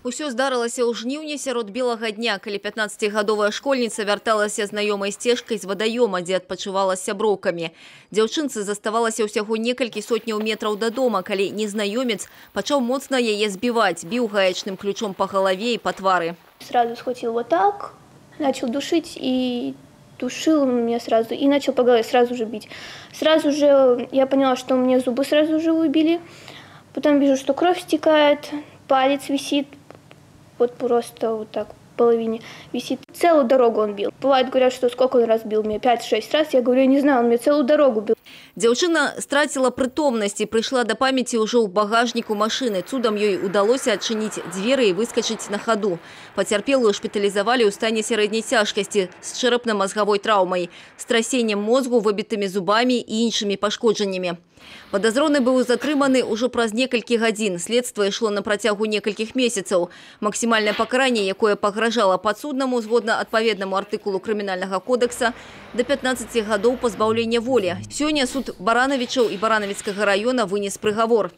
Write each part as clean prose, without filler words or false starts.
Усё здарылася ў жніўні сярод белага дня, калі 15гадовая школьніца вярталася знаёмай сцежкай з вадаёма, дзе адпачывала з сяброўкамі. Дзяўчынцы заставалася ўсяго некалькі сотняў метраў да дома, калі незнаёмец пачаў моцна яе збіваць, біў гаечным ключом па галаве і па твары. Сразу схватил вот так, начал душить и душил меня сразу, и начал по голове сразу же бить. Сразу же я поняла, что мне зубы сразу же выбили, потом вижу, что кровь стекает, палец висит. Вот просто вот так в половине висит. Целую дорогу он бил. Бывает, говорят, что сколько он раз бил меня? 5-6 раз. Я говорю, я не знаю, он мне целую дорогу бил. Дзяўчына страціла прытомнасць і прыйшла да памяці ўжо ў багажніку машыны. Цудам ёй удалося адчыніць дзверы і выскачыць на хаду. Пацярпелую шпіталізавалі ў стане сярэдняй цяжкасці з чэрапна-мазгавой траўмай, страсеннем мозгу, выбітымі зубамі і іншымі пашкоджаннямі. Падазроны быў затрыманы ўжо праз некалькі гадзін. Следства ішло на працягу некалькіх месяцаў. Максімальнае пакаранне, якое пагражала падсуднаму згодна адпаведнаму артыкулу Крымінальнага кодекса, до 15 гадоў пазбаўлення волі. Сёння суд Барановичаў и Барановицкого района вынес приговор.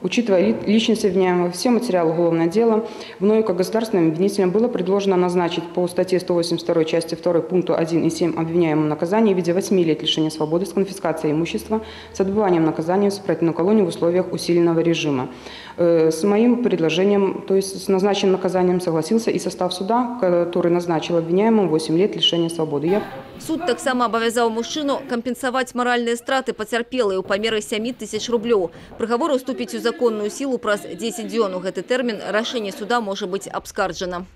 Учитывая личность обвиняемого, все материалы уголовного дела, мною как государственным обвинителем было предложено назначить по статье 182 части 2 пункту 1 и 7 обвиняемому наказание в виде 8 лет лишения свободы с конфискацией имущества с отбыванием наказания в исправительной колонии в условиях усиленного режима. С моим предложением, то есть с назначенным наказанием, согласился и состав суда, который назначил обвиняемому 8 лет лишения свободы. Суд таксама абавязаў мужчыну кампенсаваць маральныя страты пацярпелыя ў памеры 7000 рублёў. Прыгавор уступіць у законную сілу праз 10 дзён. У гэты тэрмін рашэнне суда можа быць абскарджана.